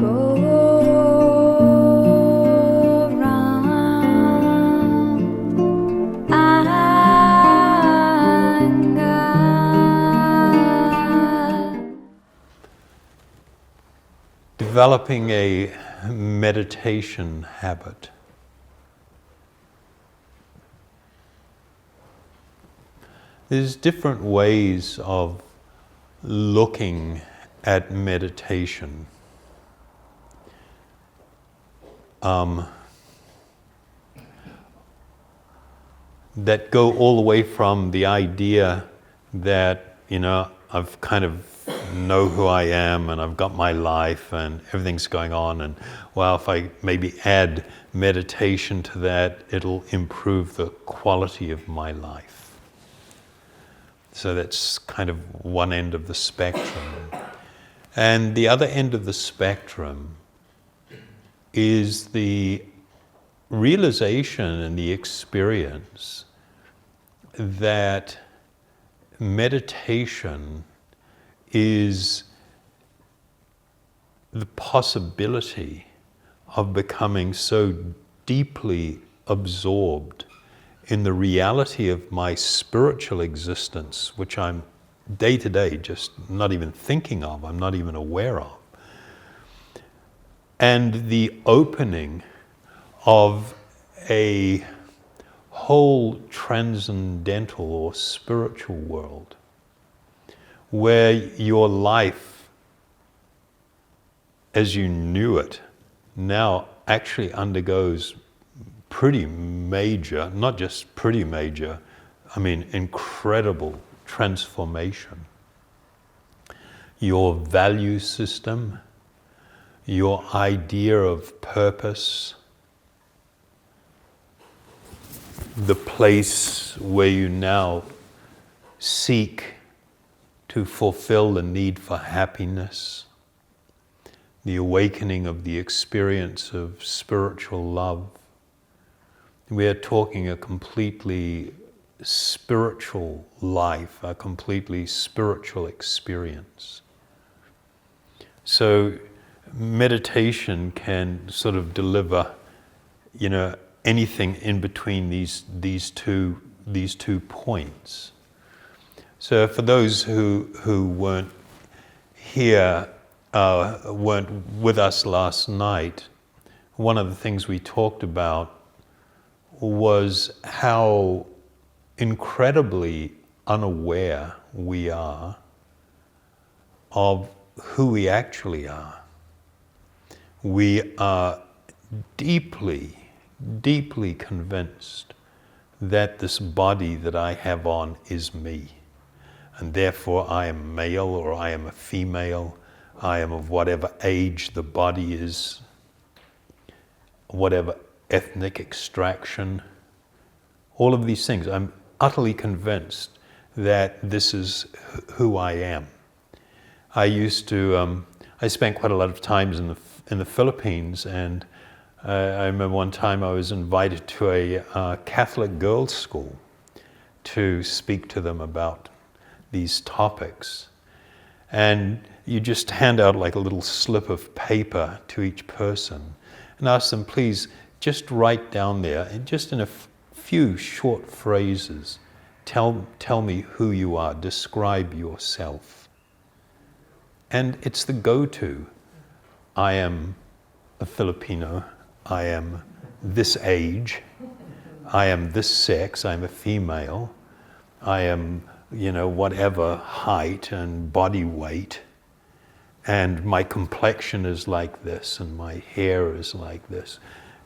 go round anger. Developing a meditation habit. There's different ways of looking at meditation. That go all the way from the idea that, I've kind of know who I am and I've got my life and everything's going on, and well, if I maybe add meditation to that, it'll improve the quality of my life. So that's kind of one end of the spectrum. And the other end of the spectrum is the realization and the experience that meditation is the possibility of becoming so deeply absorbed in the reality of my spiritual existence, which I'm day to day just not even thinking of, I'm not even aware of, and the opening of a whole transcendental or spiritual world where your life as you knew it now actually undergoes pretty major, not just pretty major, incredible transformation. Your value system, your idea of purpose, the place where you now seek to fulfill the need for happiness, the awakening of the experience of spiritual love. We are talking a completely spiritual life, a completely spiritual experience. So meditation can sort of deliver, anything in between these two points. So for those who weren't here, weren't with us last night, one of the things we talked about was how incredibly unaware we are of who we actually are. We are deeply, deeply convinced that this body that I have on is me. And therefore I am male or I am a female, I am of whatever age the body is, whatever ethnic extraction, all of these things. I'm utterly convinced that this is who I am. I spent quite a lot of times in the Philippines, and I remember one time I was invited to a Catholic girls' school to speak to them about these topics. And you just hand out like a little slip of paper to each person and ask them, please, just write down there, and just in a few short phrases, tell me who you are, describe yourself. And it's the go-to. I am a Filipino, I am this age, I am this sex, I'm a female, I am, whatever height and body weight, and my complexion is like this, and my hair is like this.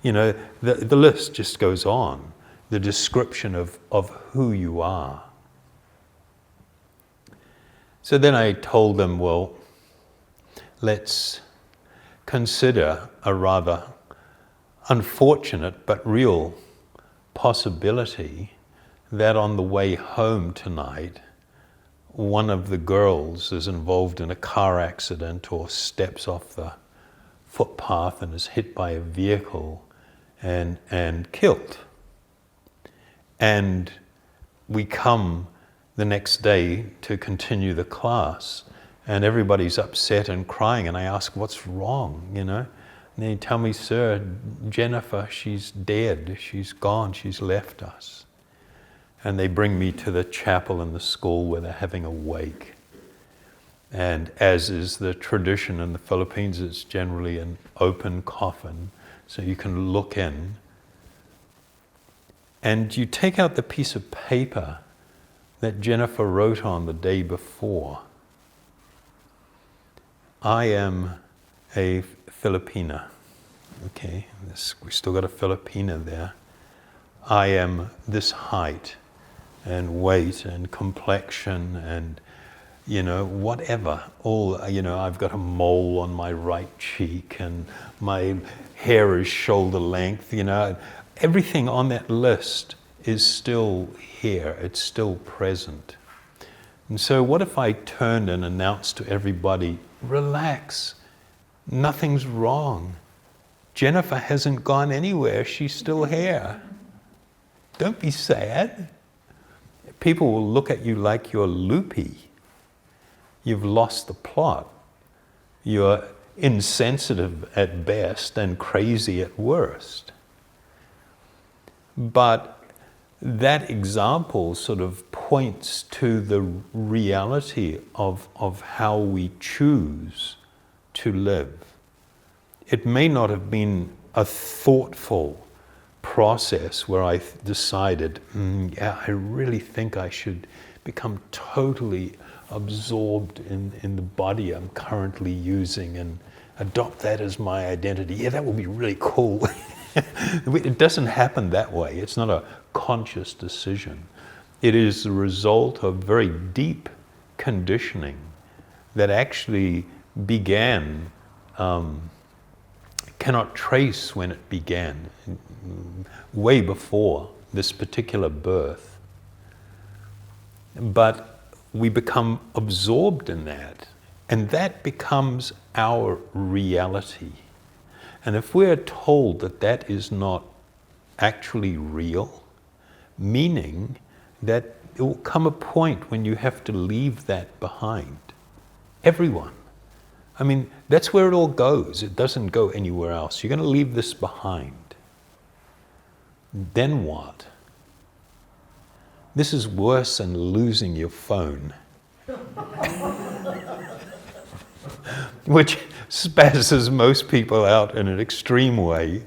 The list just goes on, the description of who you are. So then I told them, well, let's consider a rather unfortunate but real possibility that on the way home tonight, one of the girls is involved in a car accident or steps off the footpath and is hit by a vehicle and killed. And we come the next day to continue the class, and everybody's upset and crying, and I ask, what's wrong, And they tell me, sir, Jennifer, she's dead, she's gone, she's left us. And they bring me to the chapel in the school where they're having a wake. And as is the tradition in the Philippines, it's generally an open coffin, so you can look in. And you take out the piece of paper that Jennifer wrote on the day before. I am a Filipina. Okay, we still got a Filipina there. I am this height and weight and complexion and, whatever. I've got a mole on my right cheek and my hair is shoulder length, Everything on that list is still here, it's still present. And so what if I turned and announced to everybody, relax, nothing's wrong. Jennifer hasn't gone anywhere, she's still here. Don't be sad. People will look at you like you're loopy. You've lost the plot. You're insensitive at best and crazy at worst. But that example sort of points to the reality of how we choose to live. It may not have been a thoughtful process where I decided, I really think I should become totally absorbed in the body I'm currently using and adopt that as my identity. Yeah, that would be really cool. It doesn't happen that way. It's not a conscious decision. It is the result of very deep conditioning that actually began, cannot trace when it began, way before this particular birth. But we become absorbed in that, and that becomes our reality. And if we're told that that is not actually real, meaning that there will come a point when you have to leave that behind. Everyone. I mean, that's where it all goes. It doesn't go anywhere else. You're going to leave this behind. Then what? This is worse than losing your phone. Which spazzes most people out in an extreme way.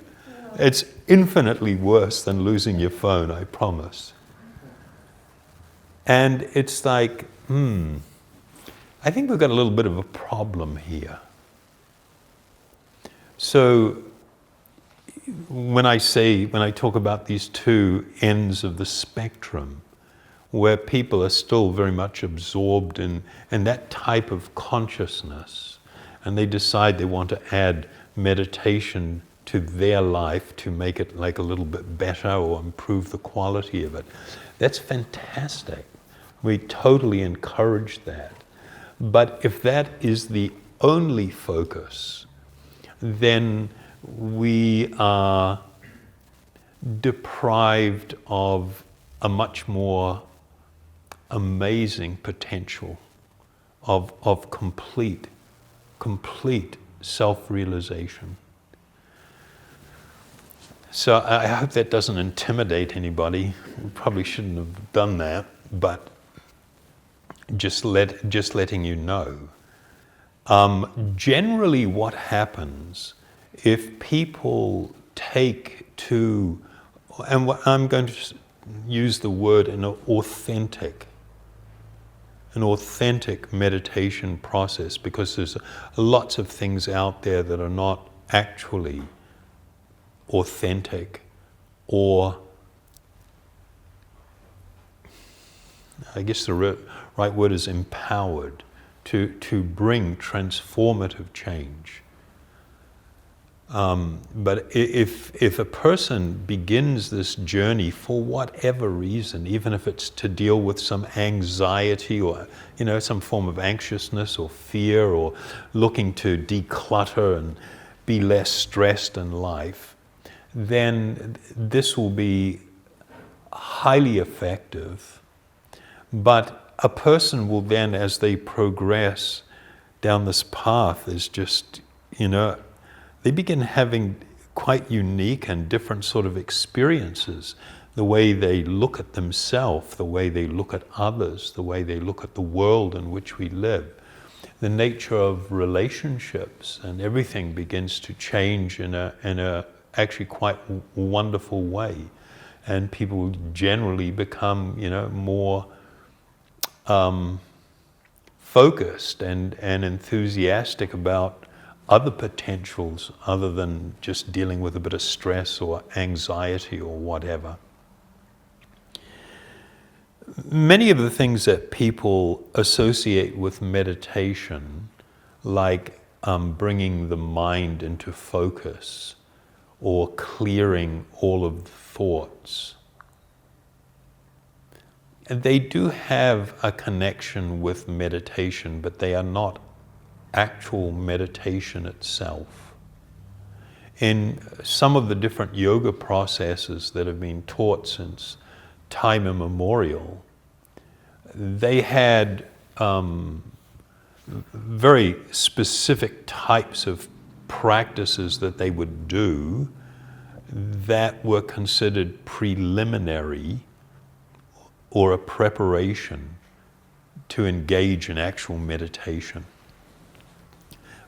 It's infinitely worse than losing your phone, I promise. And it's like, I think we've got a little bit of a problem here. So when I talk about these two ends of the spectrum, where people are still very much absorbed in that type of consciousness, and they decide they want to add meditation to their life to make it like a little bit better or improve the quality of it. That's fantastic. We totally encourage that. But if that is the only focus, then we are deprived of a much more amazing potential of complete self-realization. So I hope that doesn't intimidate anybody. We probably shouldn't have done that, but just letting you know. Generally what happens if people take to, and what I'm going to use the word an authentic meditation process, because there's lots of things out there that are not actually authentic, or I guess the right word is empowered to bring transformative change. But if a person begins this journey for whatever reason, even if it's to deal with some anxiety or some form of anxiousness or fear, or looking to declutter and be less stressed in life, then this will be highly effective. But a person will then, as they progress, down this path is just, they begin having quite unique and different sort of experiences. The way they look at themselves, the way they look at others, the way they look at the world in which we live. The nature of relationships and everything begins to change in a actually quite wonderful way. And people generally become, more focused and enthusiastic about other potentials other than just dealing with a bit of stress or anxiety or whatever. Many of the things that people associate with meditation, like bringing the mind into focus or clearing all of the thoughts, and they do have a connection with meditation, but they are not actual meditation itself. In some of the different yoga processes that have been taught since time immemorial, they had very specific types of practices that they would do that were considered preliminary or a preparation to engage in actual meditation.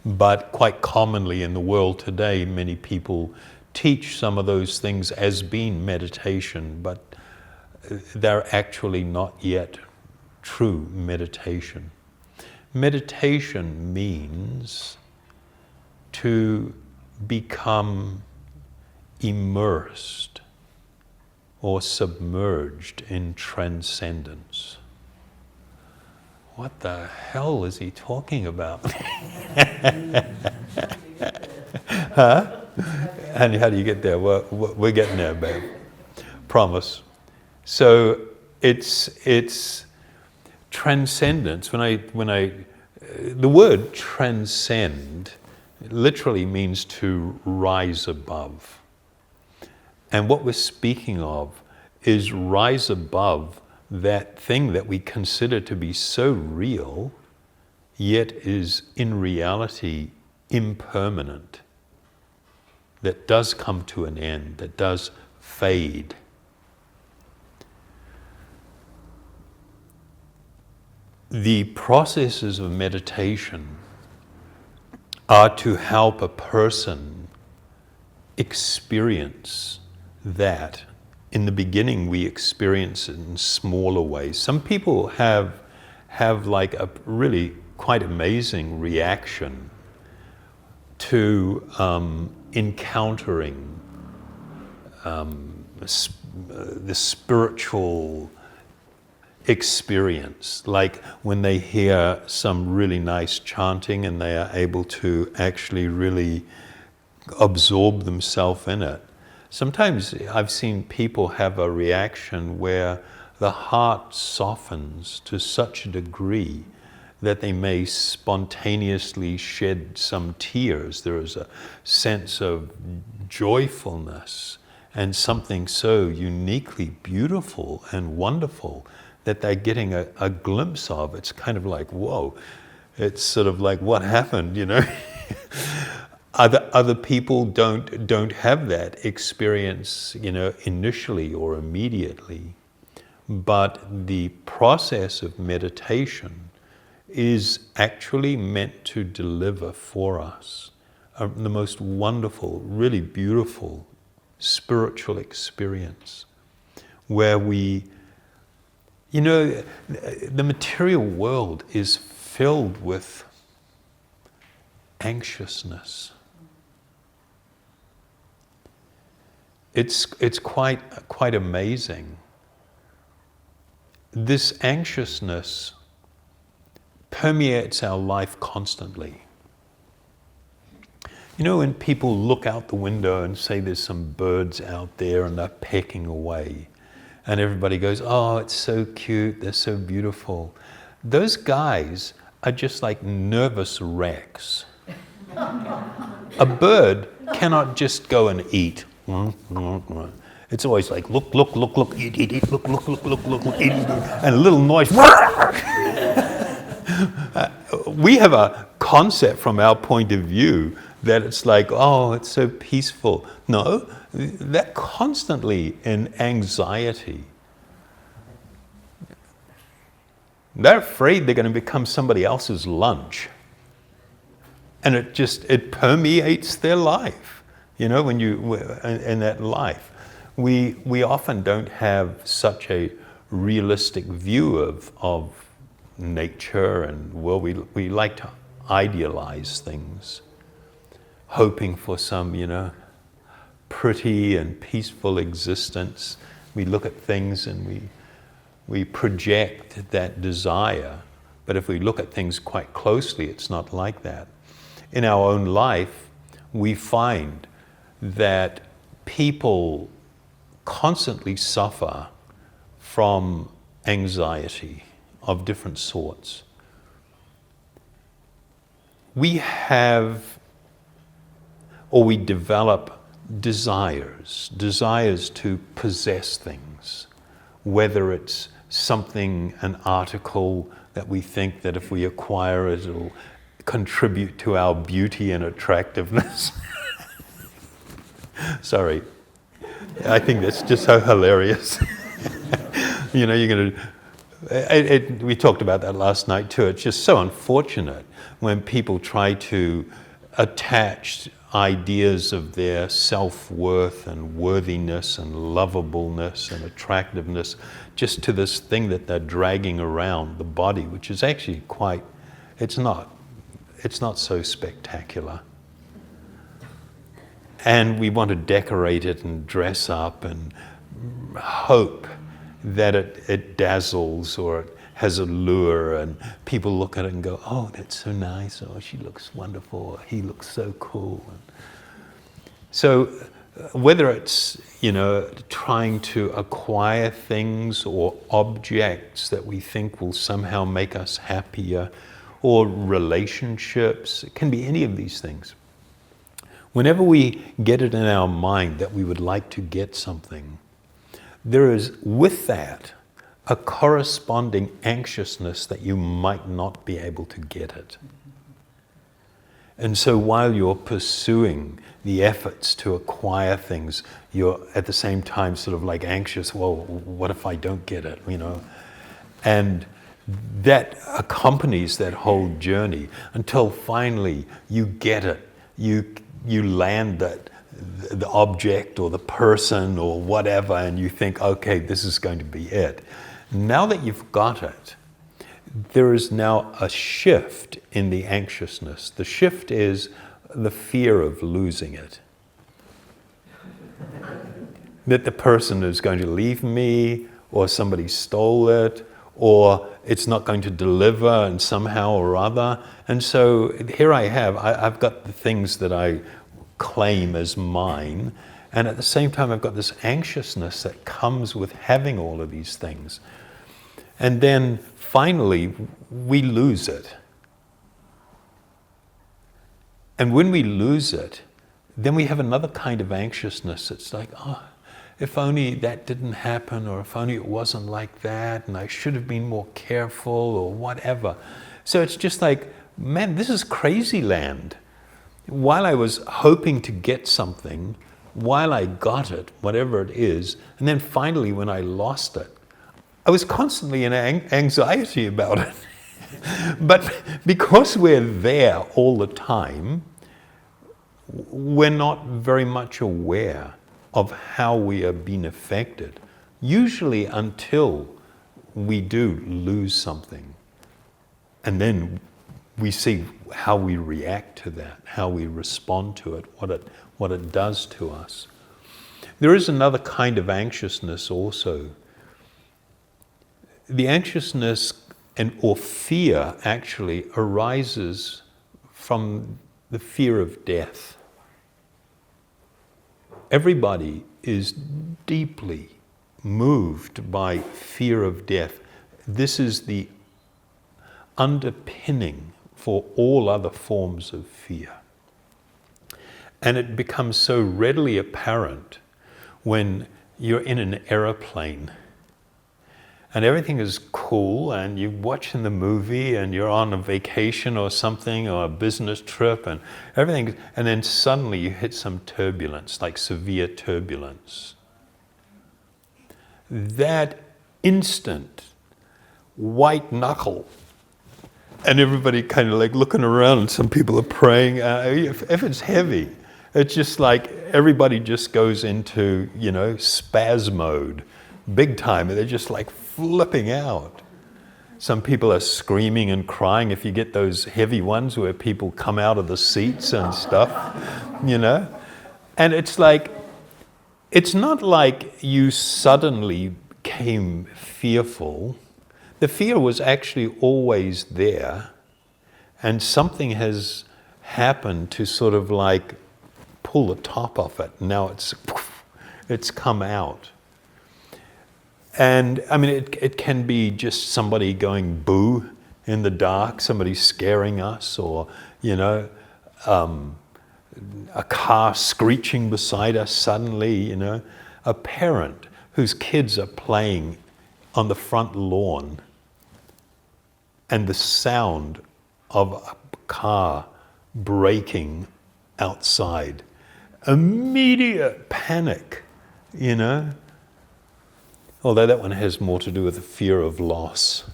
But quite commonly in the world today, many people teach some of those things as being meditation, but they're actually not yet true meditation. Meditation means to become immersed or submerged in transcendence. What the hell is he talking about? Huh? And how do you get there? We're getting there, babe. Promise. So it's transcendence. The word transcend literally means to rise above. And what we're speaking of is rise above that thing that we consider to be so real, yet is in reality impermanent, that does come to an end, that does fade. The processes of meditation are to help a person experience that. In the beginning, we experience it in smaller ways. Some people have like a really quite amazing reaction to encountering the spiritual experience, like when they hear some really nice chanting and they are able to actually really absorb themselves in it. Sometimes I've seen people have a reaction where the heart softens to such a degree that they may spontaneously shed some tears. There is a sense of joyfulness and something so uniquely beautiful and wonderful that they're getting a glimpse of. It's kind of like, whoa. It's sort of like, what happened, Other people don't have that experience, initially or immediately. But the process of meditation is actually meant to deliver for us the most wonderful, really beautiful spiritual experience where we, the material world is filled with anxiousness. It's quite amazing. This anxiousness permeates our life constantly. When people look out the window and say there's some birds out there and they're pecking away, and everybody goes, oh, it's so cute, they're so beautiful. Those guys are just like nervous wrecks. A bird cannot just go and eat. It's always like, look, eat, look, eat, and a little noise. we have a concept from our point of view that it's like, oh, it's so peaceful. No, they're constantly in anxiety. They're afraid they're going to become somebody else's lunch. And it permeates their life. You know, when you, in that life. We often don't have such a realistic view of nature and world. We like to idealize things, hoping for some, pretty and peaceful existence. We look at things and we project that desire. But if we look at things quite closely, it's not like that. In our own life, we find that people constantly suffer from anxiety of different sorts. We develop desires to possess things, whether it's something, an article that we think that if we acquire it, it'll contribute to our beauty and attractiveness. Sorry. I think that's just so hilarious. You're going to... we talked about that last night too. It's just so unfortunate when people try to attach ideas of their self-worth and worthiness and lovableness and attractiveness just to this thing that they're dragging around the body, which is actually it's not so spectacular. And we want to decorate it and dress up and hope that it dazzles or it has a lure, and people look at it and go, oh, that's so nice, or she looks wonderful, or he looks so cool. So whether it's, trying to acquire things or objects that we think will somehow make us happier, or relationships, it can be any of these things. Whenever we get it in our mind that we would like to get something, there is with that a corresponding anxiousness that you might not be able to get it. And so while you're pursuing the efforts to acquire things, you're at the same time sort of like anxious, well, what if I don't get it, And that accompanies that whole journey until finally you get it. You land the object or the person or whatever, and you think, okay, this is going to be it. Now that you've got it, there is now a shift in the anxiousness. The shift is the fear of losing it. That the person is going to leave me, or somebody stole it, or it's not going to deliver and somehow or other. And so here I've got the things that I claim as mine, and at the same time I've got this anxiousness that comes with having all of these things. And then finally we lose it. And when we lose it, then we have another kind of anxiousness. It's like, oh, if only that didn't happen, or if only it wasn't like that, and I should have been more careful, or whatever. So it's just like, man, this is crazy land. While I was hoping to get something, while I got it, whatever it is, and then finally when I lost it, I was constantly in anxiety about it. But because we're there all the time, we're not very much aware of how we are being affected, usually until we do lose something. And then we see how we react to that, how we respond to it, what it does to us. There is another kind of anxiousness also. The anxiousness or fear actually arises from the fear of death. Everybody is deeply moved by fear of death. This is the underpinning for all other forms of fear. And it becomes so readily apparent when you're in an aeroplane and everything is cool, and you're watching the movie, and you're on a vacation or something, or a business trip, and everything, and then suddenly you hit some turbulence, like severe turbulence. That instant white knuckle, and everybody kind of like looking around, and some people are praying. If it's heavy, it's just like everybody just goes into, spaz mode, big time, and they're just like flipping out. Some people are screaming and crying. If you get those heavy ones where people come out of the seats and stuff, and it's like, it's not like you suddenly became fearful. The fear was actually always there, and something has happened to sort of like pull the top off it. Now it's come out. And I mean, it can be just somebody going boo in the dark, somebody scaring us, or, a car screeching beside us suddenly, a parent whose kids are playing on the front lawn, and the sound of a car braking outside. Immediate panic, Although that one has more to do with the fear of loss.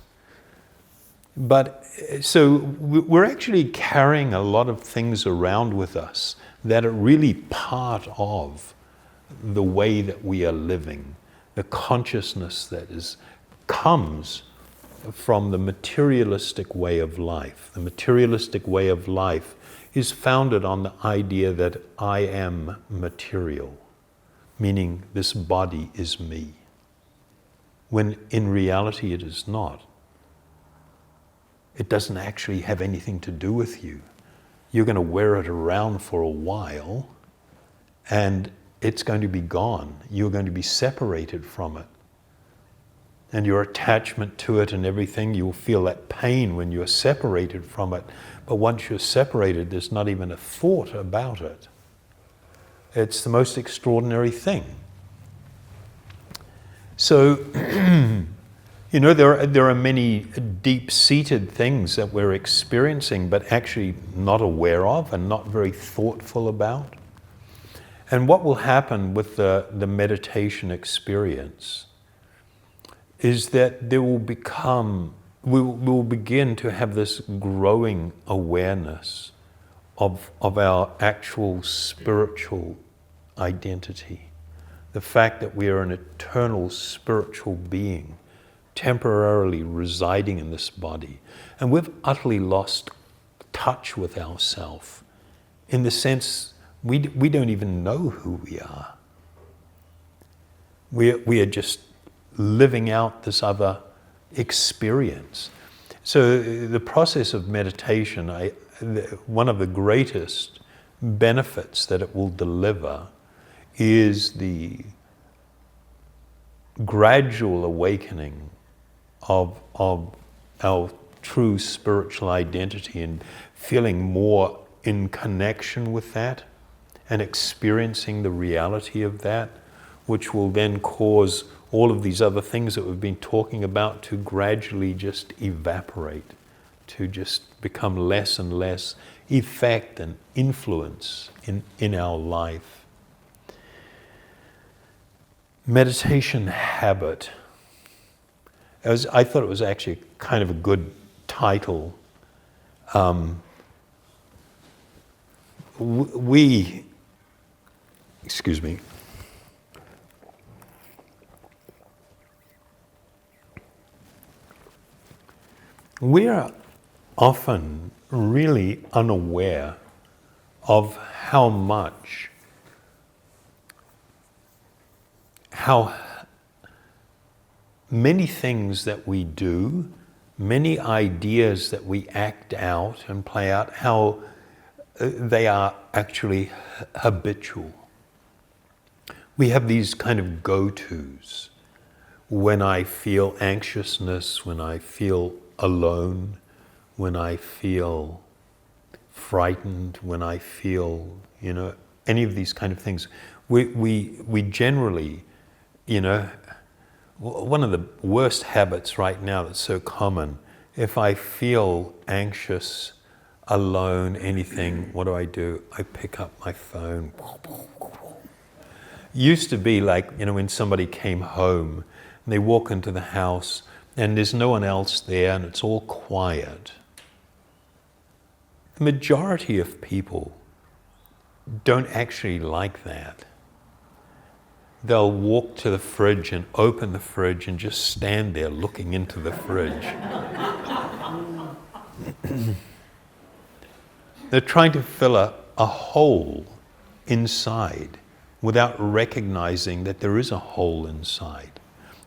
But so we're actually carrying a lot of things around with us that are really part of the way that we are living, the consciousness that comes from the materialistic way of life. The materialistic way of life is founded on the idea that I am material, meaning this body is me, when in reality it is not. It doesn't actually have anything to do with you. You're going to wear it around for a while, and it's going to be gone. You're going to be separated from it. And your attachment to it and everything, you'll feel that pain when you're separated from it. But once you're separated, there's not even a thought about it. It's the most extraordinary thing. So, there are many deep-seated things that we're experiencing, but actually not aware of and not very thoughtful about. And what will happen with the meditation experience is that we'll begin to have this growing awareness of our actual spiritual identity. The fact that we are an eternal spiritual being, temporarily residing in this body. And we've utterly lost touch with ourselves, in the sense we don't even know who we are. We are just living out this other experience. So the process of meditation, one of the greatest benefits that it will deliver is the gradual awakening of our true spiritual identity, and feeling more in connection with that and experiencing the reality of that, which will then cause all of these other things that we've been talking about to gradually just evaporate, to just become less and less effect and influence in our life. Meditation habit. I thought it was actually kind of a good title. Excuse me. We are often really unaware of how many things that we do, many ideas that we act out and play out, how they are actually habitual. We have these kind of go-tos. When I feel anxiousness, when I feel alone, when I feel frightened, when I feel, any of these kind of things, we generally, one of the worst habits right now that's so common, if I feel anxious, alone, anything, what do? I pick up my phone. Used to be like, when somebody came home and they walk into the house and there's no one else there and it's all quiet. The majority of people don't actually like that. They'll walk to the fridge and open the fridge and just stand there looking into the fridge. They're trying to fill a hole inside without recognizing that there is a hole inside.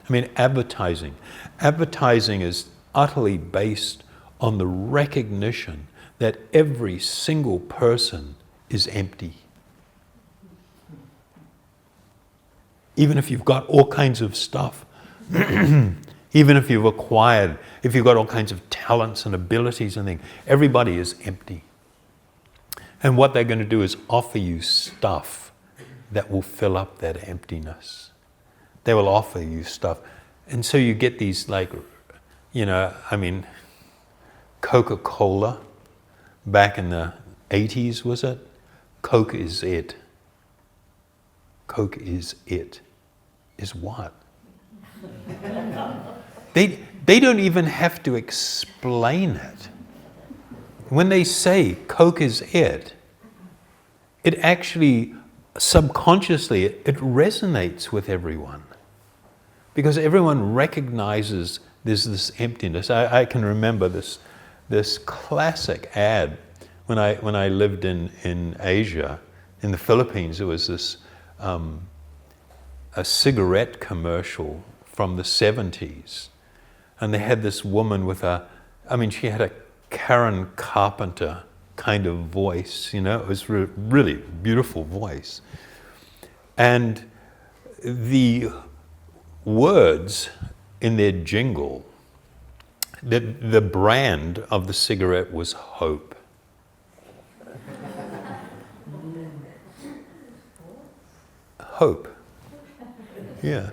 I mean, advertising. Advertising is utterly based on the recognition that every single person is empty. Even if you've got all kinds of stuff, even if you've got all kinds of talents and abilities and things, everybody is empty. And what they're going to do is offer you stuff that will fill up that emptiness. They will offer you stuff. And so you get these Coca-Cola, back in the 80s, was it? Coke is it. Coke is it. Is what? They don't even have to explain it. When they say Coke is it actually subconsciously it resonates with everyone, because everyone recognizes there's this emptiness. I can remember this classic ad when I lived in Asia, in the Philippines. It was this a cigarette commercial from the 70s, and they had this woman with she had a Karen Carpenter kind of voice, it was really beautiful voice. And the words in their jingle, the brand of the cigarette was hope. Hope. Yeah.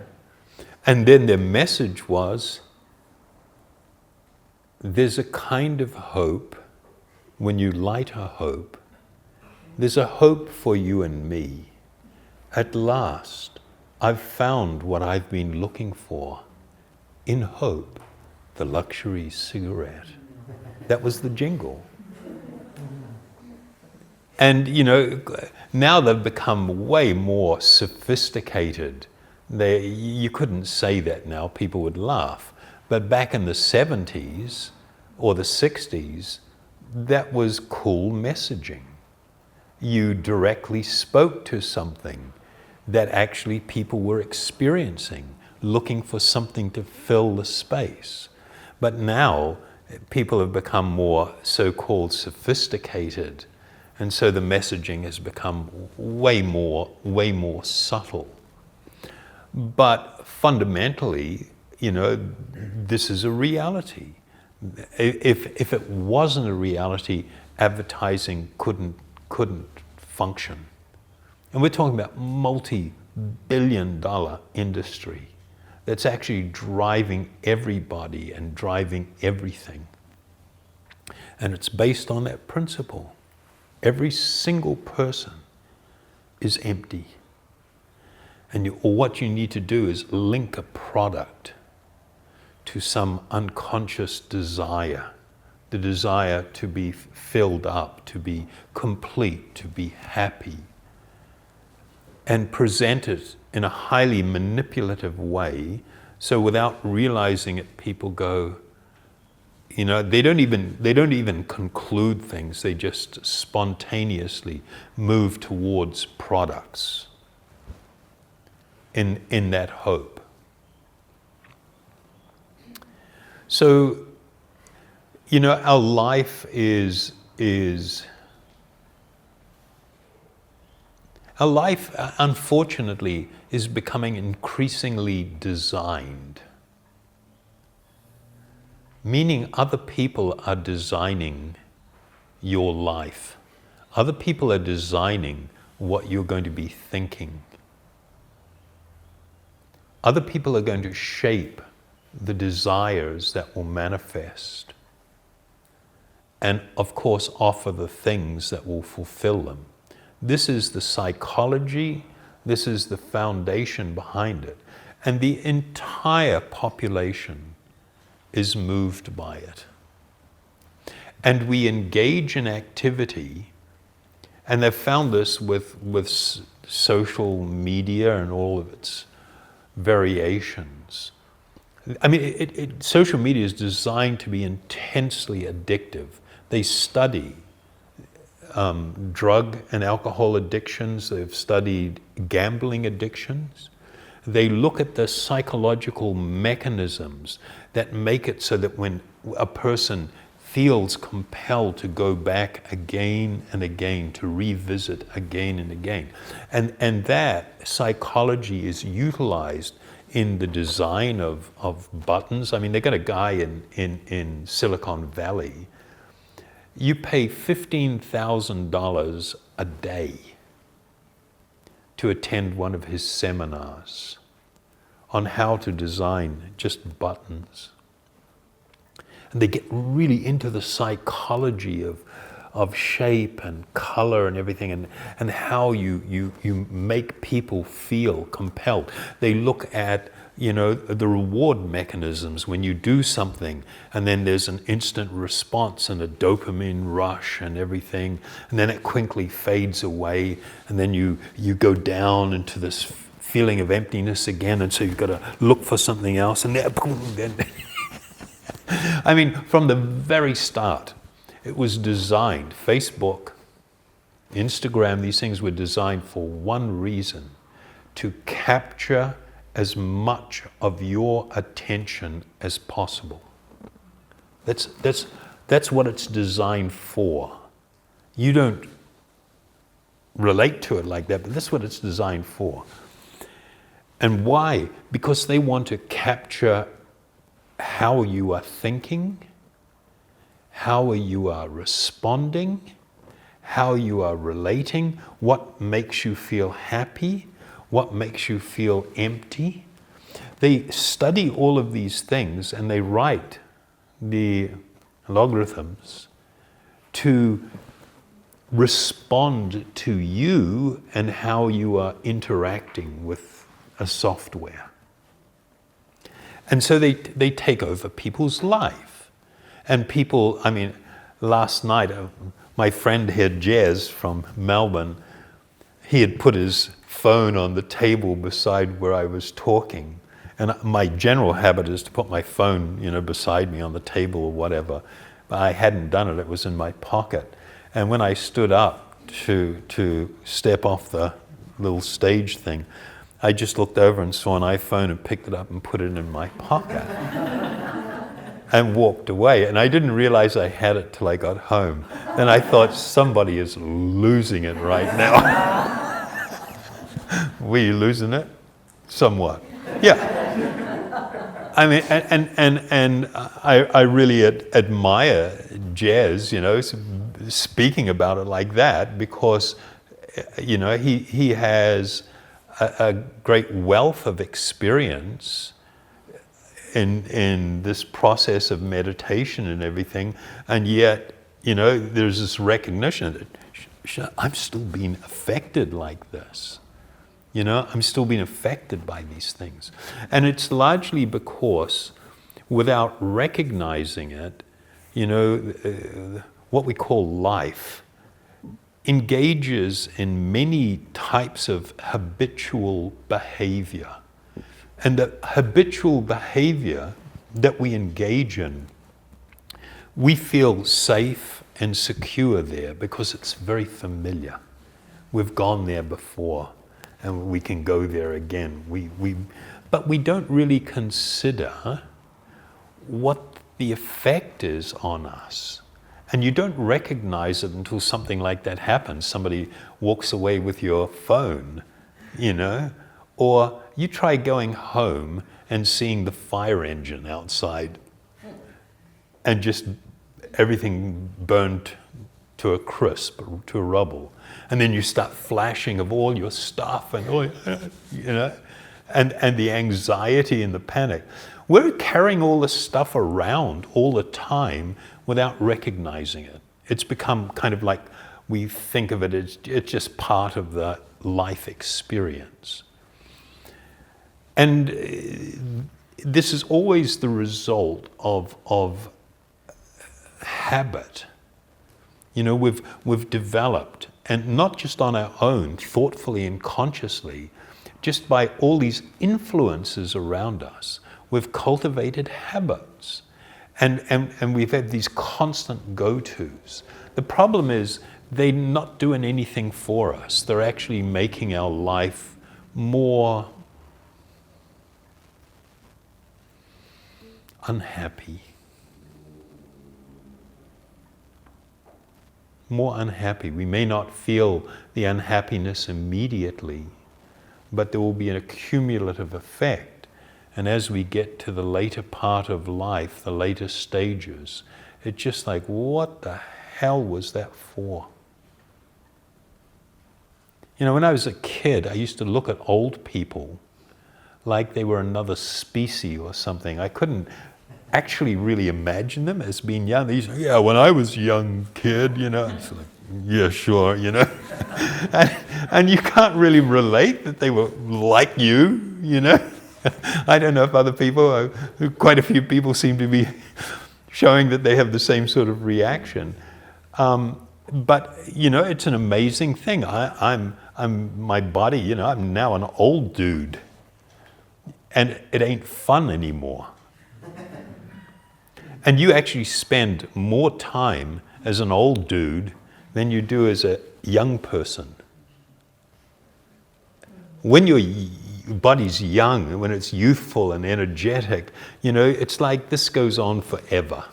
And then their message was, there's a kind of hope, when you light a hope, there's a hope for you and me. At last, I've found what I've been looking for. In hope, the luxury cigarette. That was the jingle. And, now they've become way more sophisticated. You couldn't say that now, people would laugh. But back in the 70s or the 60s, that was cool messaging. You directly spoke to something that actually people were experiencing, looking for something to fill the space. But now people have become more so-called sophisticated, and so the messaging has become way more subtle. But fundamentally, this is a reality. If it wasn't a reality, advertising couldn't function. And we're talking about multi-billion-dollar industry that's actually driving everybody and driving everything. And it's based on that principle. Every single person is empty. And what you need to do is link a product to some unconscious desire, the desire to be filled up, to be complete, to be happy, and present it in a highly manipulative way, so without realizing it, people go, they don't even conclude things, they just spontaneously move towards products in that hope. So, our life our life, unfortunately, is becoming increasingly designed. Meaning other people are designing your life. Other people are designing what you're going to be thinking. Other people are going to shape the desires that will manifest. And of course, offer the things that will fulfill them. This is the psychology, this is the foundation behind it. And the entire population is moved by it. And we engage in activity, and they've found this with social media and all of its variations. I mean, social media is designed to be intensely addictive. They study drug and alcohol addictions. They've studied gambling addictions. They look at the psychological mechanisms that make it so that when a person feels compelled to go back again and again, to revisit again and again. And that psychology is utilized in the design of buttons. I mean, they got a guy in Silicon Valley. You pay $15,000 a day to attend one of his seminars on how to design just buttons. And they get really into the psychology of shape and color and everything, and how you make people feel compelled. They look at, the reward mechanisms when you do something, and then there's an instant response and a dopamine rush and everything, and then it quickly fades away, and then you go down into this feeling of emptiness again, and so you've got to look for something else, and then I mean, from the very start, it was designed, Facebook, Instagram, these things were designed for one reason: to capture as much of your attention as possible. That's what it's designed for. You don't relate to it like that, but that's what it's designed for. And why? Because they want to capture how you are thinking, how you are responding, how you are relating, what makes you feel happy, what makes you feel empty. They study all of these things, and they write the algorithms to respond to you and how you are interacting with a software. And so they take over people's life. And people, I mean, last night, my friend here, Jez from Melbourne, he had put his phone on the table beside where I was talking. And my general habit is to put my phone, beside me on the table or whatever. But I hadn't done it, it was in my pocket. And when I stood up to step off the little stage thing, I just looked over and saw an iPhone and picked it up and put it in my pocket and walked away. And I didn't realize I had it till I got home. Then I thought, somebody is losing it right now. Were you losing it? Somewhat. Yeah. I mean, and I really admire Jez, speaking about it like that, because, he has a great wealth of experience in this process of meditation and everything, and yet, there's this recognition that I'm still being affected like this. I'm still being affected by these things. And it's largely because, without recognizing it, what we call life engages in many types of habitual behavior. And the habitual behavior that we engage in, we feel safe and secure there because it's very familiar. We've gone there before, and we can go there again. But we don't really consider what the effect is on us. And you don't recognize it until something like that happens. Somebody walks away with your phone, or you try going home and seeing the fire engine outside and just everything burnt to a crisp, to a rubble. And then you start flashing of all your stuff and all, and the anxiety and the panic. We're carrying all this stuff around all the time without recognizing it. It's become kind of like we think of it as it's just part of the life experience. And this is always the result of habit. You know, we've developed, and not just on our own, thoughtfully and consciously, just by all these influences around us, we've cultivated habits. And we've had these constant go-tos. The problem is they're not doing anything for us. They're actually making our life more unhappy. More unhappy. We may not feel the unhappiness immediately, but there will be a cumulative effect. And as we get to the later part of life, the later stages, it's just like, what the hell was that for? You know, when I was a kid, I used to look at old people like they were another species or something. I couldn't actually really imagine them as being young. They used to say, yeah, when I was a young kid, you know, it's like, yeah, sure, you know. and you can't really relate that they were like you know. I don't know if other people, quite a few people seem to be showing that they have the same sort of reaction. But, you know, it's an amazing thing. I'm my body, you know, I'm now an old dude. And it ain't fun anymore. And you actually spend more time as an old dude than you do as a young person. When your body's young, when it's youthful and energetic, you know, it's like this goes on forever.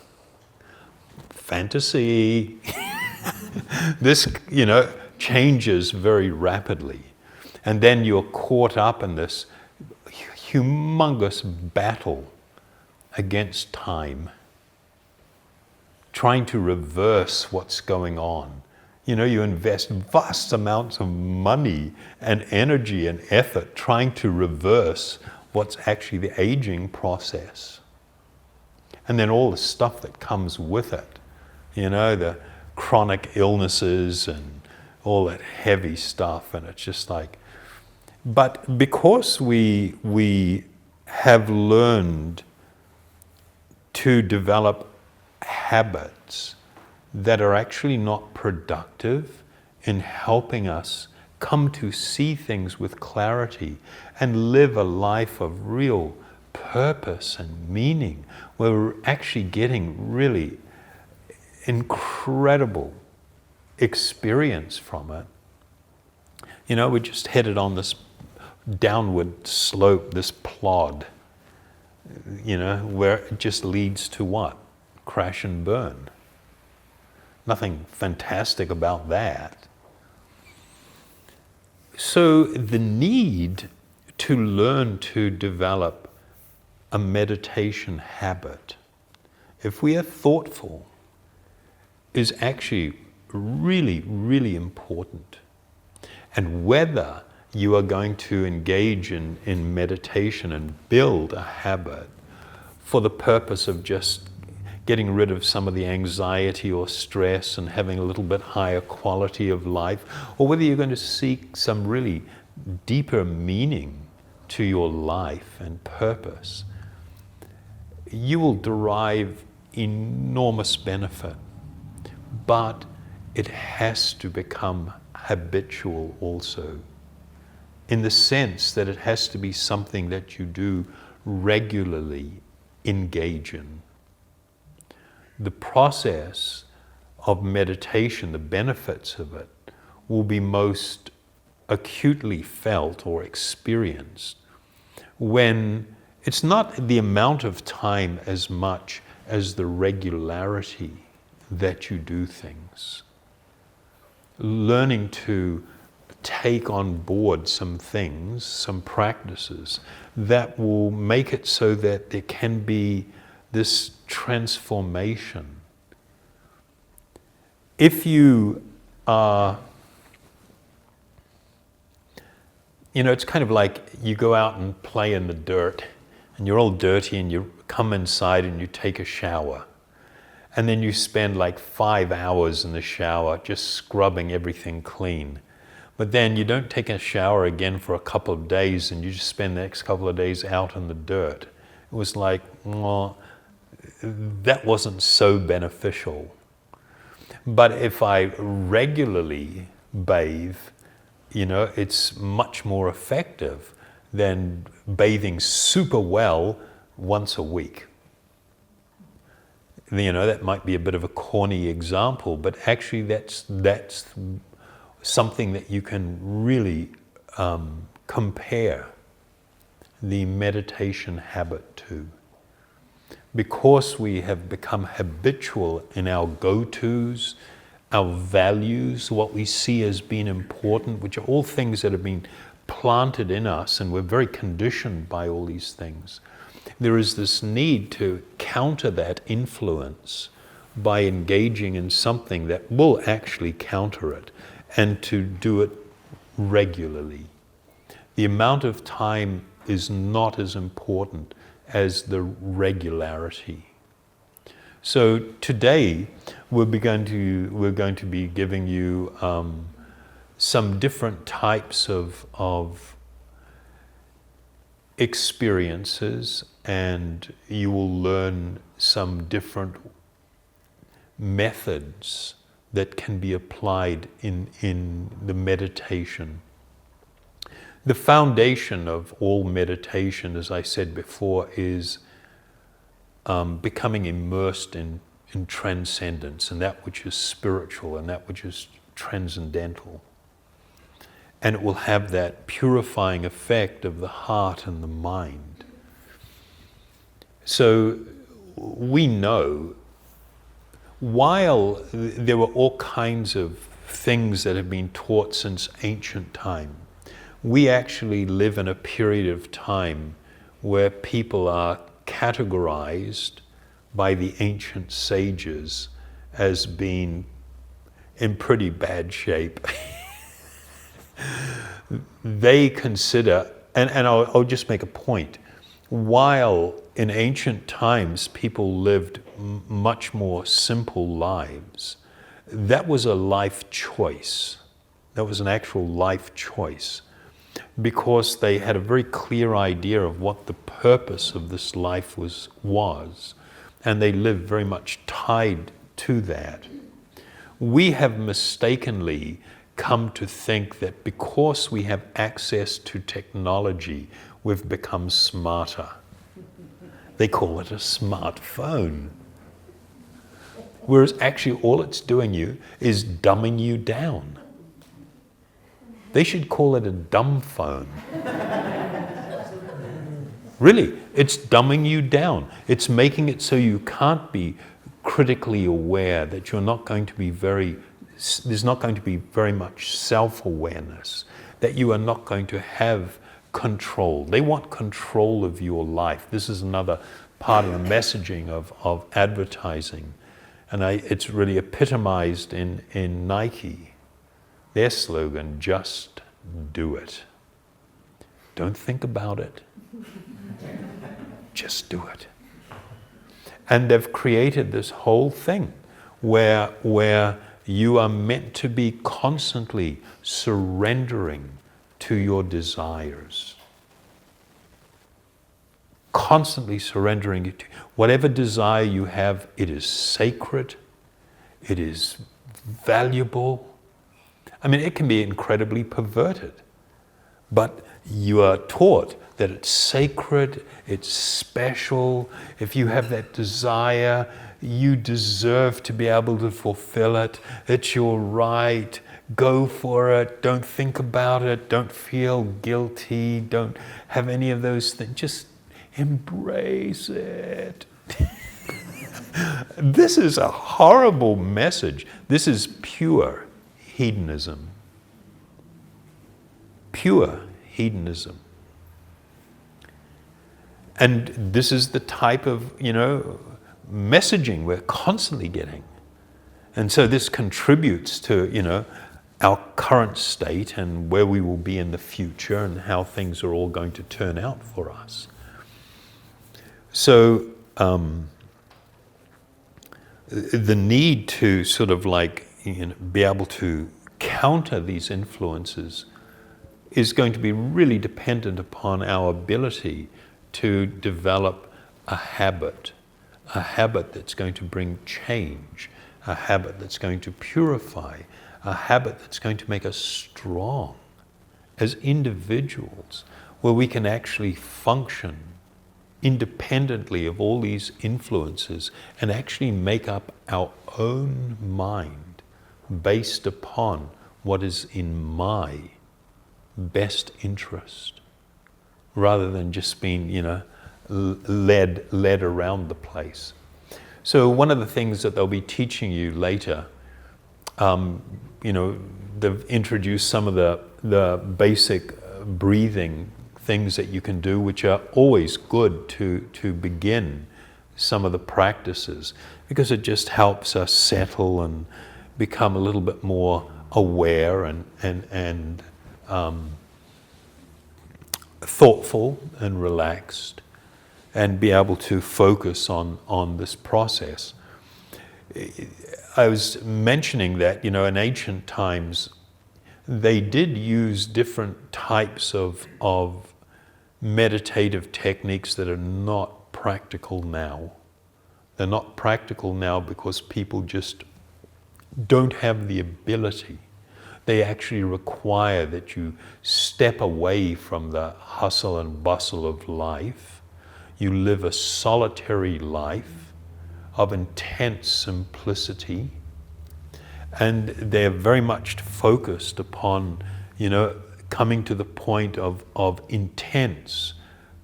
Fantasy. This, you know, changes very rapidly. And then you're caught up in this humongous battle against time, trying to reverse what's going on. You know, you invest vast amounts of money and energy and effort trying to reverse what's actually the aging process. And then all the stuff that comes with it, you know, the chronic illnesses and all that heavy stuff. And it's just like, but because we have learned to develop habits that are actually not productive in helping us come to see things with clarity and live a life of real purpose and meaning, where we're actually getting really incredible experience from it. You know, we just headed on this downward slope, this plod, you know, where it just leads to what? Crash and burn. Nothing fantastic about that. So the need to learn to develop a meditation habit, if we are thoughtful, is actually really, really important. And whether you are going to engage in meditation and build a habit for the purpose of just getting rid of some of the anxiety or stress and having a little bit higher quality of life, or whether you're going to seek some really deeper meaning to your life and purpose, you will derive enormous benefit. But it has to become habitual also, in the sense that it has to be something that you do regularly engage in. The process of meditation, the benefits of it, will be most acutely felt or experienced when it's not the amount of time as much as the regularity that you do things. Learning to take on board some things, some practices that will make it so that there can be this transformation. If you are, it's kind of like you go out and play in the dirt, and you're all dirty, and you come inside and you take a shower. And then you spend like 5 hours in the shower just scrubbing everything clean. But then you don't take a shower again for a couple of days, and you just spend the next couple of days out in the dirt. It was like, well, that wasn't so beneficial. But if I regularly bathe, it's much more effective than bathing super well once a week. That might be a bit of a corny example, but actually that's something that you can really compare the meditation habit to. Because we have become habitual in our go-tos, our values, what we see as being important, which are all things that have been planted in us, and we're very conditioned by all these things. There is this need to counter that influence by engaging in something that will actually counter it, and to do it regularly. The amount of time is not as important as the regularity. So today we're going to be giving you some different types of experiences, and you will learn some different methods that can be applied in the meditation. The foundation of all meditation, as I said before, is becoming immersed in transcendence, and that which is spiritual and that which is transcendental. And it will have that purifying effect of the heart and the mind. So we know, while there were all kinds of things that have been taught since ancient time, we actually live in a period of time where people are categorized by the ancient sages as being in pretty bad shape. They consider, and I'll just make a point, while in ancient times people lived much more simple lives, that was a life choice. That was an actual life choice, because they had a very clear idea of what the purpose of this life was, and they lived very much tied to that. We have mistakenly come to think that because we have access to technology, we've become smarter. They call it a smartphone. Whereas actually all it's doing you is dumbing you down. They should call it a dumb phone. Really, it's dumbing you down. It's making it so you can't be critically aware, that you're not going to be there's not going to be very much self-awareness, that you are not going to have control. They want control of your life. This is another part of the messaging of advertising. And it's really epitomized in Nike. Their slogan, just do it. Don't think about it. Just do it. And they've created this whole thing where you are meant to be constantly surrendering to your desires. Constantly surrendering it to whatever desire you have. It is sacred. It is valuable. I mean, it can be incredibly perverted, but you are taught that it's sacred, it's special. If you have that desire, you deserve to be able to fulfill it. It's your right. Go for it. Don't think about it. Don't feel guilty. Don't have any of those things. Just embrace it. This is a horrible message. This is pure hedonism. Pure hedonism. And this is the type of, messaging we're constantly getting. And so this contributes to, our current state and where we will be in the future and how things are all going to turn out for us. So the need to sort of like be able to counter these influences is going to be really dependent upon our ability to develop a habit that's going to bring change, a habit that's going to purify, a habit that's going to make us strong as individuals, where we can actually function independently of all these influences and actually make up our own mind based upon what is in my best interest, rather than just being, led around the place. So one of the things that they'll be teaching you later, they've introduced some of the basic breathing things that you can do, which are always good to begin some of the practices, because it just helps us settle and become a little bit more aware and thoughtful and relaxed, and be able to focus on this process. I was mentioning that, in ancient times, they did use different types of meditative techniques that are not practical now. They're not practical now because people just don't have the ability. They actually require that you step away from the hustle and bustle of life. You live a solitary life of intense simplicity, and they're very much focused upon, coming to the point of intense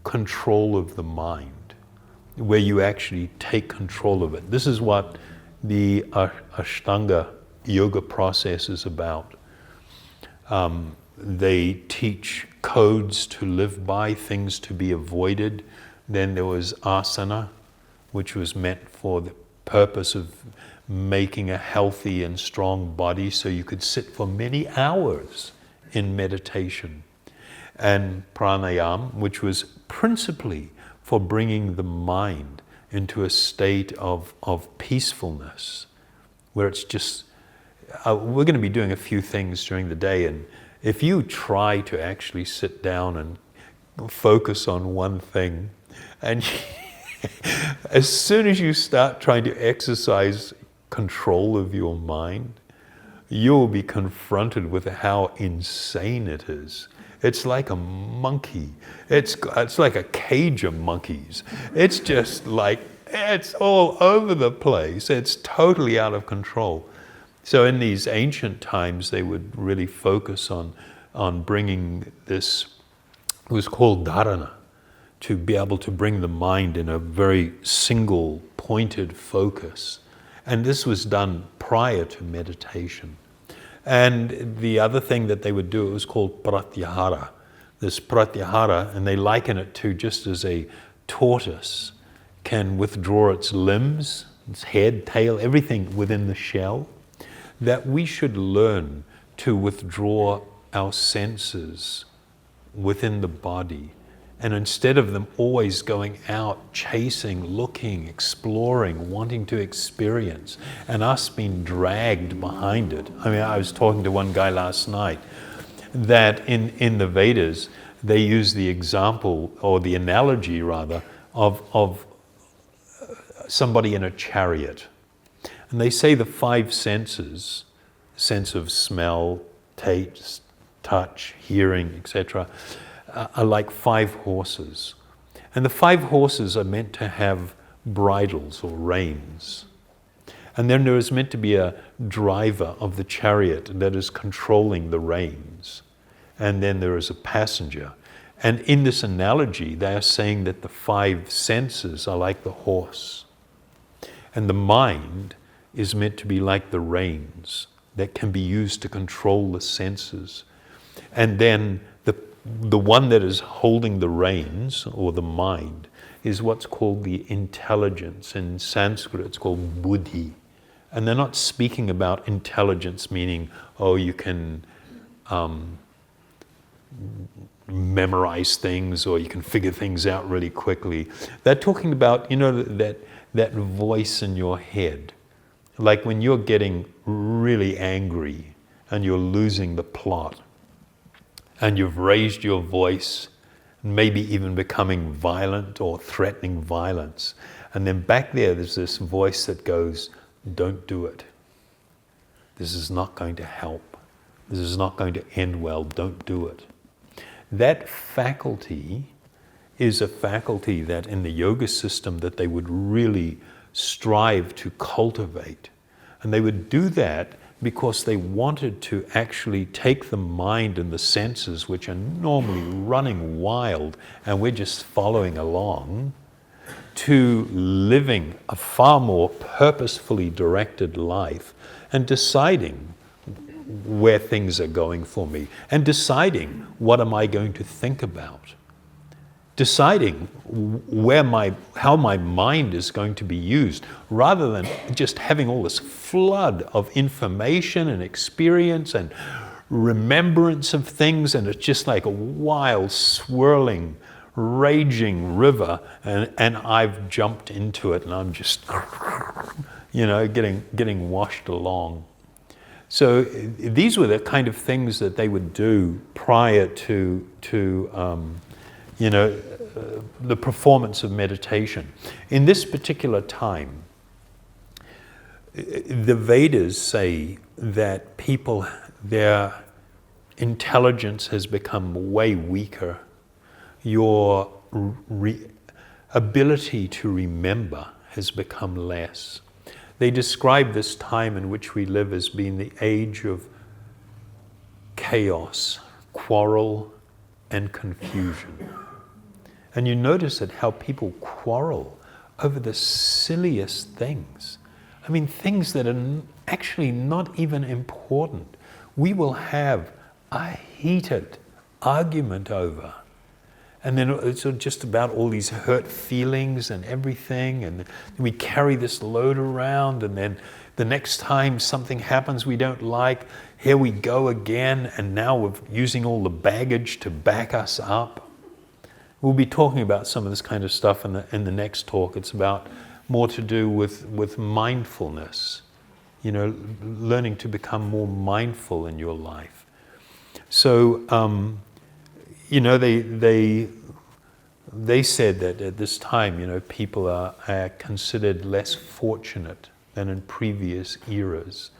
control of the mind, where you actually take control of it. This is what the Ashtanga yoga process is about. They teach codes to live by, things to be avoided. Then there was asana, which was meant for the purpose of making a healthy and strong body so you could sit for many hours in meditation. And pranayam, which was principally for bringing the mind into a state of peacefulness, where it's just, we're going to be doing a few things during the day, and if you try to actually sit down and focus on one thing, and as soon as you start trying to exercise control of your mind, you'll be confronted with how insane it is. It's like a monkey. It's like a cage of monkeys. It's just like, it's all over the place. It's totally out of control. So in these ancient times, they would really focus on bringing this, it was called dharana, to be able to bring the mind in a very single pointed focus. And this was done prior to meditation. And the other thing that they would do, it was called pratyahara. This pratyahara, and they liken it to just as a tortoise can withdraw its limbs, its head, tail, everything within the shell, that we should learn to withdraw our senses within the body. And instead of them always going out, chasing, looking, exploring, wanting to experience, and us being dragged behind it. I mean, I was talking to one guy last night that in the Vedas, they use the example, or the analogy rather, of somebody in a chariot. And they say the five senses, sense of smell, taste, touch, hearing, etc., are like five horses. And the five horses are meant to have bridles or reins. And then there is meant to be a driver of the chariot that is controlling the reins. And then there is a passenger. And in this analogy, they are saying that the five senses are like the horse. And the mind is meant to be like the reins that can be used to control the senses. And then the one that is holding the reins, or the mind, is what's called the intelligence. In Sanskrit, it's called buddhi. And they're not speaking about intelligence, meaning, oh, you can memorize things or you can figure things out really quickly. They're talking about, that voice in your head. Like when you're getting really angry and you're losing the plot and you've raised your voice, maybe even becoming violent or threatening violence. And then back there's this voice that goes, don't do it. This is not going to help. This is not going to end well. Don't do it. That faculty is a faculty that in the yoga system that they would really strive to cultivate. And they would do that because they wanted to actually take the mind and the senses, which are normally running wild, and we're just following along, to living a far more purposefully directed life and deciding where things are going for me and deciding what am I going to think about, deciding how my mind is going to be used, rather than just having all this flood of information and experience and remembrance of things, and it's just like a wild, swirling, raging river, and I've jumped into it and I'm just, getting washed along. So these were the kind of things that they would do prior to the performance of meditation. In this particular time, the Vedas say that their intelligence has become way weaker. Your ability to remember has become less. They describe this time in which we live as being the age of chaos, quarrel, and confusion. And you notice how people quarrel over the silliest things. I mean, things that are actually not even important. We will have a heated argument over. And then it's just about all these hurt feelings and everything, and we carry this load around, and then the next time something happens we don't like, here we go again, and now we're using all the baggage to back us up. We'll be talking about some of this kind of stuff in the next talk. It's about more to do with mindfulness, learning to become more mindful in your life. So, they said that at this time, people are considered less fortunate than in previous eras.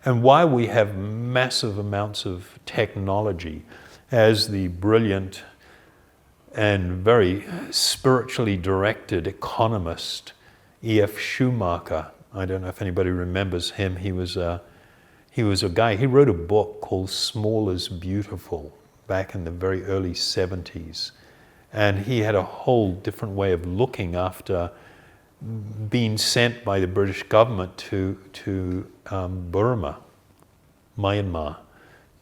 And while we have massive amounts of technology, as the brilliant and very spiritually directed economist E.F. Schumacher, I don't know if anybody remembers him, he was a guy, he wrote a book called Small is Beautiful back in the very early 70s. And he had a whole different way of looking after being sent by the British government to Burma, Myanmar,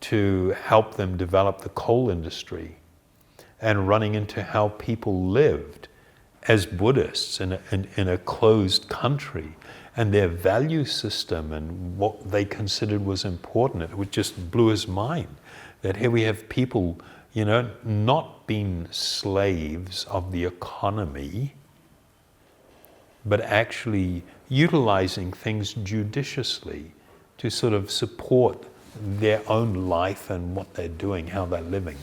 to help them develop the coal industry, and running into how people lived as Buddhists in a closed country, and their value system and what they considered was important. It just blew his mind that here we have people, not being slaves of the economy, but actually utilizing things judiciously to sort of support their own life and what they're doing, how they're living.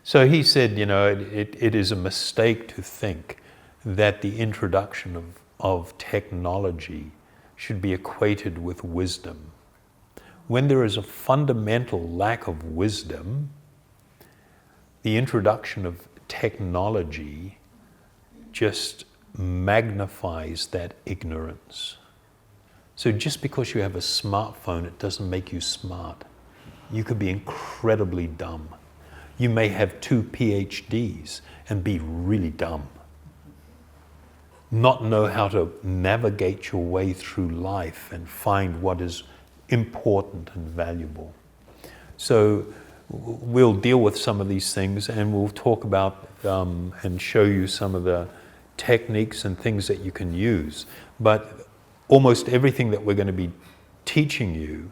So he said, it is a mistake to think that the introduction of technology should be equated with wisdom. When there is a fundamental lack of wisdom, the introduction of technology just magnifies that ignorance. So just because you have a smartphone, it doesn't make you smart. You could be incredibly dumb. You may have 2 PhDs and be really dumb. Not know how to navigate your way through life and find what is important and valuable. So we'll deal with some of these things, and we'll talk about and show you some of the techniques and things that you can use. But almost everything that we're going to be teaching you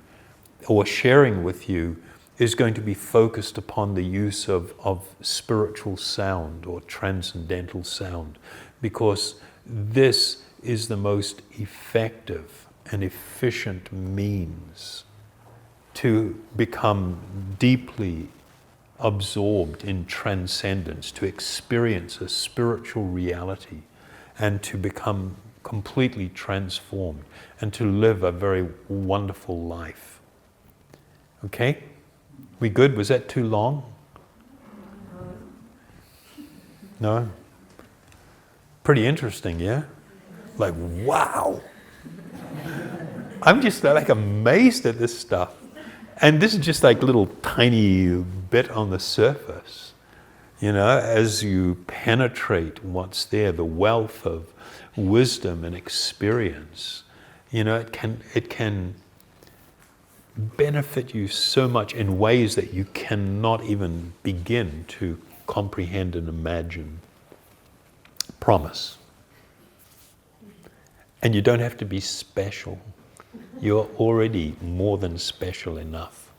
or sharing with you is going to be focused upon the use of spiritual sound or transcendental sound, because this is the most effective and efficient means to become deeply absorbed in transcendence, to experience a spiritual reality, and to become completely transformed, and to live a very wonderful life. Okay? We good? Was that too long? No? Pretty interesting, yeah? Like, wow! I'm just like amazed at this stuff. And this is just like little tiny bit on the surface. You know, as you penetrate what's there, the wealth of wisdom and experience, you know, it can benefit you so much in ways that you cannot even begin to comprehend and imagine. Promise. And you don't have to be special. You're already more than special enough.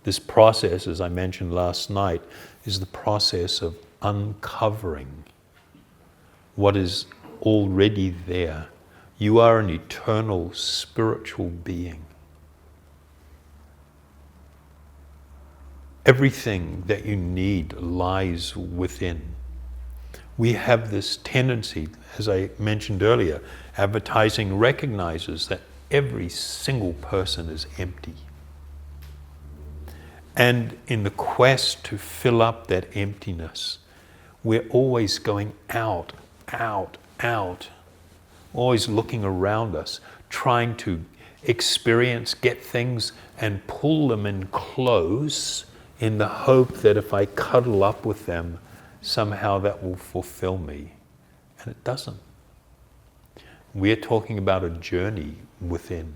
This process, as I mentioned last night, is the process of uncovering what is already there. You are an eternal spiritual being. Everything that you need lies within. We have this tendency, as I mentioned earlier, advertising recognizes that every single person is empty. And in the quest to fill up that emptiness, we're always going out, out, out, always looking around us, trying to experience, get things and pull them in close in the hope that if I cuddle up with them, somehow that will fulfill me. And it doesn't. We're talking about a journey within.